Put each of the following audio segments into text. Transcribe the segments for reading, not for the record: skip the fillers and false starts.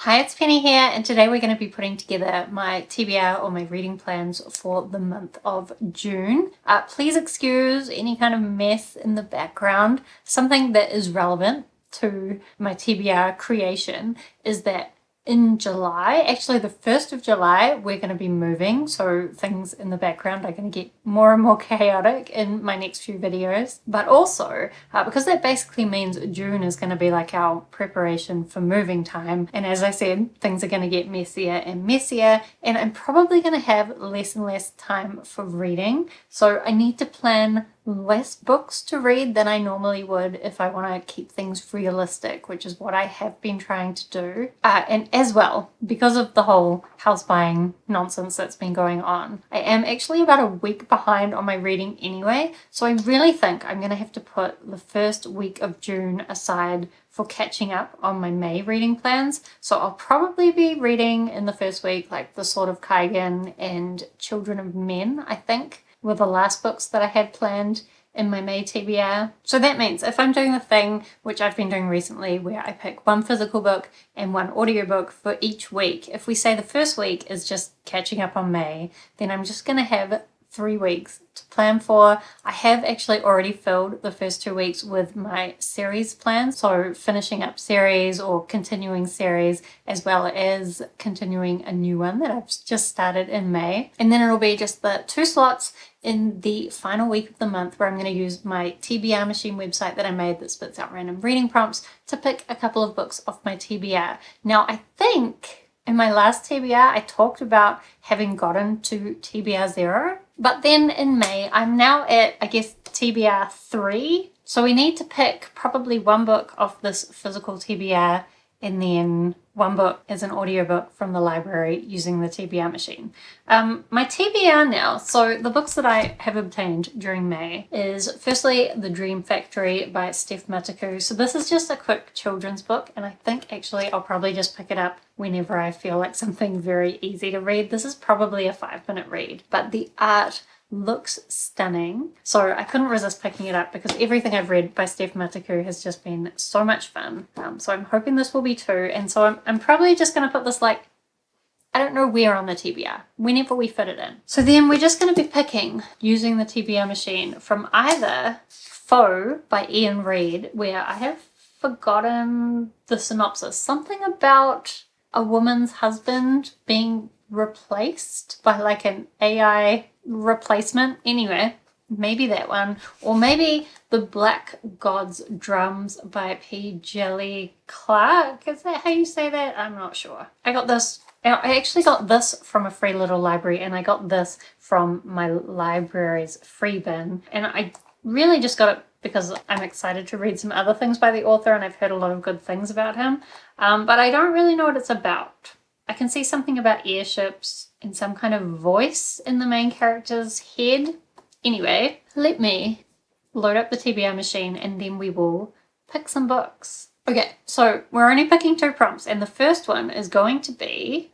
Hi, it's Penny here, and today we're going to be putting together my TBR or my reading plans for the month of June. Please excuse any kind of mess in the background. Something that is relevant to my TBR creation is that in July, actually the 1st of July, we're going to be moving, so things in the background are going to get more and more chaotic in my next few videos. But also, because that basically means June is going to be like our preparation for moving time, and as I said, things are going to get messier and messier, and I'm probably going to have less and less time for reading, so I need to plan less books to read than I normally would if I want to keep things realistic, which is what I have been trying to do. And as well, because of the whole house buying nonsense that's been going on, I am actually about a week behind on my reading anyway, so I really think I'm going to have to put the first week of June aside for catching up on my May reading plans. So I'll probably be reading in the first week like The Sword of Kaigan and Children of Men, I think, were the last books that I had planned in my May TBR. So that means if I'm doing the thing which I've been doing recently where I pick one physical book and one audiobook for each week, if we say the first week is just catching up on May, then I'm just going to have 3 weeks to plan for. I have actually already filled the first 2 weeks with my series plans, so finishing up series or continuing series, as well as continuing a new one that I've just started in May. And then it'll be just the 2 slots in the final week of the month where I'm going to use my TBR machine website that I made that spits out random reading prompts to pick a couple of books off my TBR. Now, I think in my last TBR, I talked about having gotten to TBR 0, but then in May, I'm now at, I guess, TBR 3. So we need to pick probably one book off this physical TBR and then one book as an audiobook from the library using the TBR machine. My TBR now, so the books that I have obtained during May is firstly The Dream Factory by Steph Mataku. So this is just a quick children's book, and I think actually I'll probably just pick it up whenever I feel like something very easy to read. This is probably a 5-minute read, but the art looks stunning, so I couldn't resist picking it up because everything I've read by Steph Mataku has just been so much fun. So I'm hoping this will be too, and so I'm probably just going to put this like, I don't know where on the TBR, whenever we fit it in. So then we're just going to be picking, using the TBR machine, from either Foe by Ian Reid, where I have forgotten the synopsis, something about a woman's husband being replaced by like an AI replacement. Anyway, maybe that one, or maybe The Black God's Drums by P. Jelly Clark. Is that how you say that? I'm not sure. I actually got this from a free little library, and I got this from my library's free bin, and I really just got it because I'm excited to read some other things by the author, and I've heard a lot of good things about him, but I don't really know what it's about. I can see something about airships and some kind of voice in the main character's head. Anyway, let me load up the TBR machine and then we will pick some books. Okay, so we're only picking 2 prompts, and the first one is going to be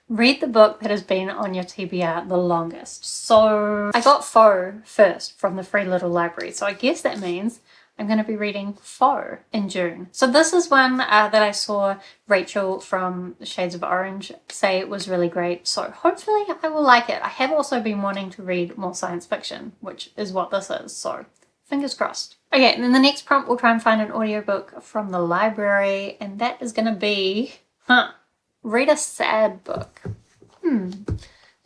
read the book that has been on your TBR the longest. So I got Foe first from the free little library, so I guess that means I'm going to be reading Foe in June. So this is one that I saw Rachel from Shades of Orange say it was really great, so hopefully I will like it. I have also been wanting to read more science fiction, which is what this is, so fingers crossed. Okay, and then the next prompt, we'll try and find an audiobook from the library, and that is going to be, read a sad book.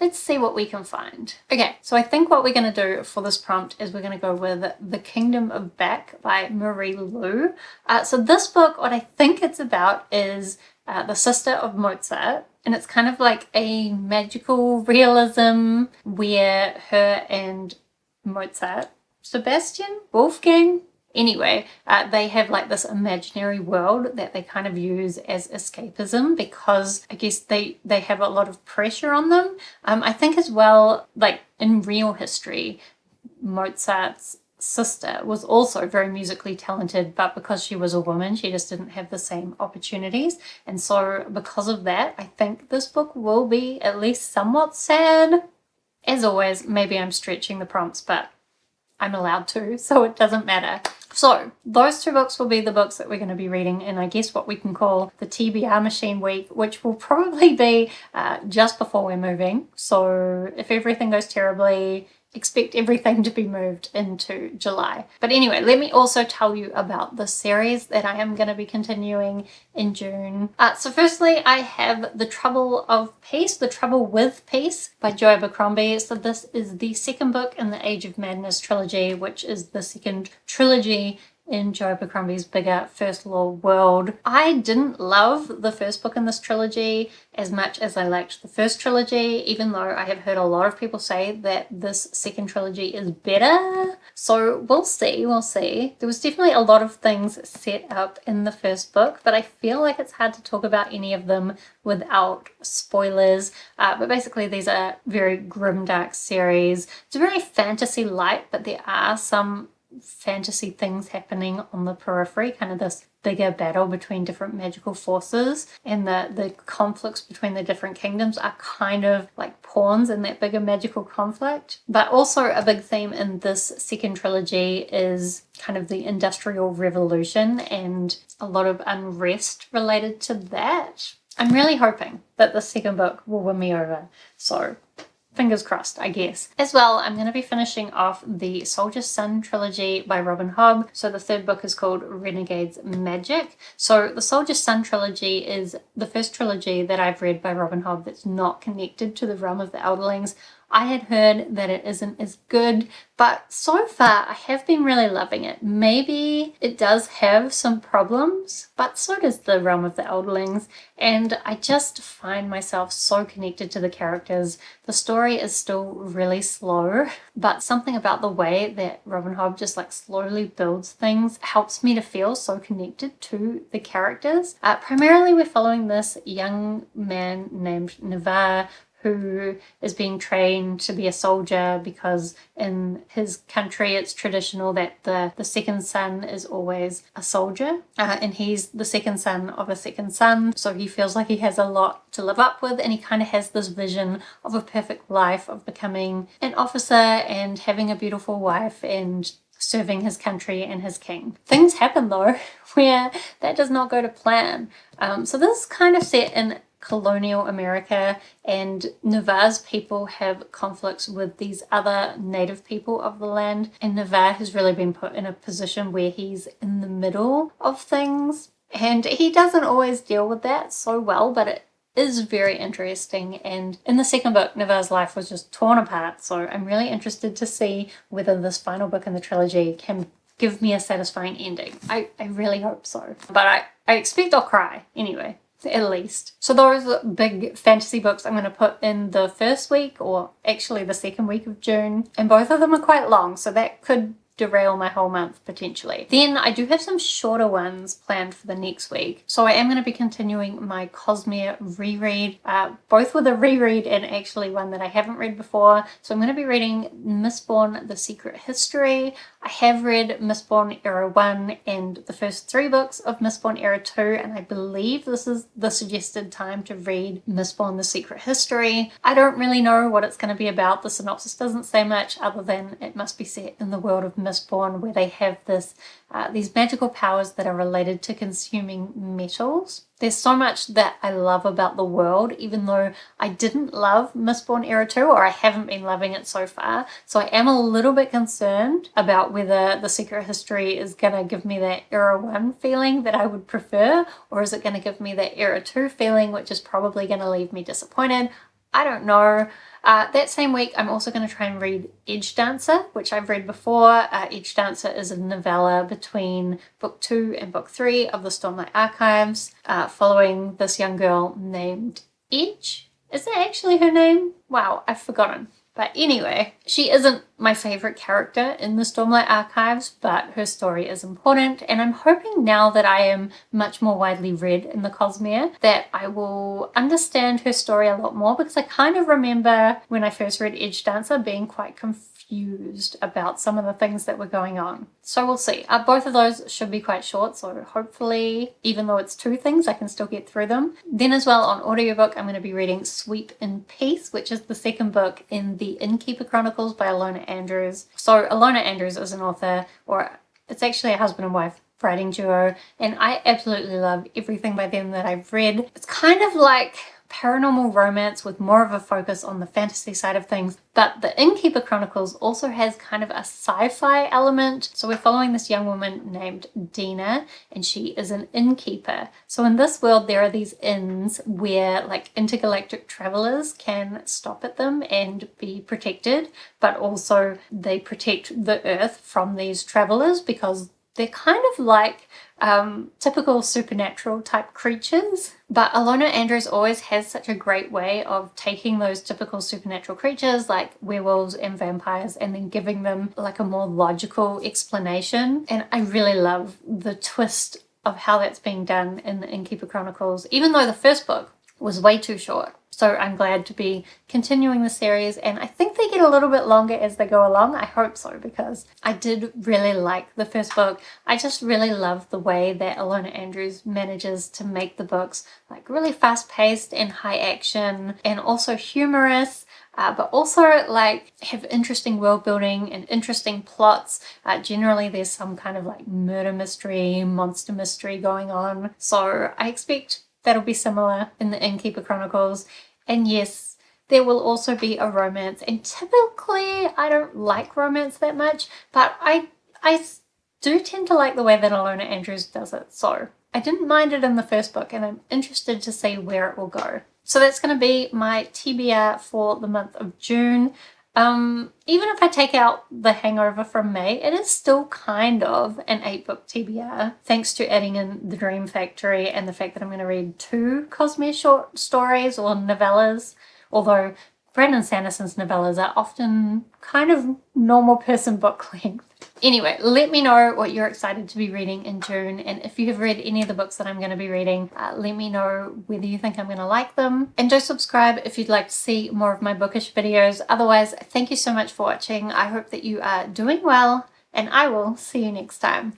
Let's see what we can find. Okay, so I think what we're going to do for this prompt is we're going to go with The Kingdom of Back by Marie Lu. So this book, what I think it's about is the sister of Mozart, and it's kind of like a magical realism where her and Mozart, Sebastian? Wolfgang? Anyway, they have like this imaginary world that they kind of use as escapism because I guess they have a lot of pressure on them. I think as well, like in real history, Mozart's sister was also very musically talented, but because she was a woman, she just didn't have the same opportunities. And so because of that, I think this book will be at least somewhat sad. As always, maybe I'm stretching the prompts, but I'm allowed to, so it doesn't matter. So those two books will be the books that we're going to be reading in, I guess, what we can call the TBR machine week, which will probably be just before we're moving. So if everything goes terribly, expect everything to be moved into July. But anyway, let me also tell you about the series that I am going to be continuing in June. So firstly, I have The Trouble with Peace by Joy Abercrombie. So this is the second book in the Age of Madness trilogy, which is the second trilogy in Joy Abercrombie's bigger First Law world. I didn't love the first book in this trilogy as much as I liked the first trilogy, even though I have heard a lot of people say that this second trilogy is better. So we'll see. There was definitely a lot of things set up in the first book, but I feel like it's hard to talk about any of them without spoilers. But basically these are very grimdark series. It's very fantasy light, but there are some fantasy things happening on the periphery, kind of this bigger battle between different magical forces, and the conflicts between the different kingdoms are kind of like pawns in that bigger magical conflict. But also a big theme in this second trilogy is kind of the Industrial Revolution and a lot of unrest related to that. I'm really hoping that the second book will win me over, so fingers crossed, I guess. As well, I'm going to be finishing off the Soldier's Son trilogy by Robin Hobb. So the third book is called Renegade's Magic. So the Soldier's Son trilogy is the first trilogy that I've read by Robin Hobb that's not connected to the realm of the Elderlings. I had heard that it isn't as good, but so far I have been really loving it. Maybe it does have some problems, but so does the realm of the Elderlings, and I just find myself so connected to the characters. The story is still really slow, but something about the way that Robin Hobb just like slowly builds things helps me to feel so connected to the characters. Primarily we're following this young man named Navarre, who is being trained to be a soldier because in his country it's traditional that the second son is always a soldier, and he's the second son of a second son, so he feels like he has a lot to live up with, and he kind of has this vision of a perfect life of becoming an officer and having a beautiful wife and serving his country and his king. Things happen though where that does not go to plan. So this is kind of set in colonial America, and Navarre's people have conflicts with these other native people of the land, and Navarre has really been put in a position where he's in the middle of things, and he doesn't always deal with that so well, but it is very interesting. And in the second book, Navarre's life was just torn apart, so I'm really interested to see whether this final book in the trilogy can give me a satisfying ending. I really hope so, but I expect I'll cry anyway, at least. So those big fantasy books I'm going to put in the first week, or actually the second week of June, and both of them are quite long, so that could derail my whole month potentially. Then I do have some shorter ones planned for the next week. So I am going to be continuing my Cosmere reread, both with a reread and actually one that I haven't read before. So I'm going to be reading Mistborn: The Secret History. I have read Mistborn Era 1 and the first 3 books of Mistborn Era 2, and I believe this is the suggested time to read Mistborn: The Secret History. I don't really know what it's going to be about. The synopsis doesn't say much other than it must be set in the world of Mistborn, where they have these magical powers that are related to consuming metals. There's so much that I love about the world, even though I didn't love Mistborn Era 2, or I haven't been loving it so far. So I am a little bit concerned about whether The Secret History is going to give me that Era 1 feeling that I would prefer, or is it going to give me that Era 2 feeling, which is probably going to leave me disappointed. I don't know. That same week, I'm also going to try and read Edge Dancer, which I've read before. Edge Dancer is a novella between book 2 and book 3 of the Stormlight Archives, following this young girl named Edge. Is that actually her name? Wow, I've forgotten. But anyway, she isn't my favorite character in the Stormlight Archives, but her story is important, and I'm hoping now that I am much more widely read in the Cosmere that I will understand her story a lot more, because I kind of remember when I first read Edge Dancer being quite confused about some of the things that were going on. So we'll see. Both of those should be quite short, so hopefully, even though it's 2 things, I can still get through them. Then as well, on audiobook, I'm going to be reading Sweep in Peace, which is the second book in the Innkeeper Chronicles by Alona Andrews. So Alona Andrews is an author, or It's actually a husband and wife writing duo, and I absolutely love everything by them that I've read. It's kind of like paranormal romance with more of a focus on the fantasy side of things, but the Innkeeper Chronicles also has kind of a sci-fi element. So we're following this young woman named Dina, and she is an innkeeper. So in this world there are these inns where like intergalactic travelers can stop at them and be protected, but also they protect the earth from these travelers because they're kind of like typical supernatural type creatures. But Alona Andrews always has such a great way of taking those typical supernatural creatures like werewolves and vampires and then giving them like a more logical explanation. And I really love the twist of how that's being done in the Innkeeper Chronicles, even though the first book was way too short. So I'm glad to be continuing the series, and I think they get a little bit longer as they go along. I hope so, because I did really like the first book. I just really love the way that Alona Andrews manages to make the books like really fast-paced and high action and also humorous. But also like have interesting world building and interesting plots. Generally there's some kind of like murder mystery, monster mystery going on. So I expect that'll be similar in the Innkeeper Chronicles. And yes, there will also be a romance. And typically I don't like romance that much, but I do tend to like the way that Alona Andrews does it. So I didn't mind it in the first book, and I'm interested to see where it will go. So that's going to be my TBR for the month of June. Even if I take out The Hangover from May, it is still kind of an 8-book TBR, thanks to adding in The Dream Factory and the fact that I'm going to read 2 Cosmere short stories or novellas, although Brandon Sanderson's novellas are often kind of normal person book length. Anyway, let me know what you're excited to be reading in June, and if you have read any of the books that I'm going to be reading, let me know whether you think I'm going to like them. And do subscribe if you'd like to see more of my bookish videos. Otherwise, thank you so much for watching. I hope that you are doing well, and I will see you next time.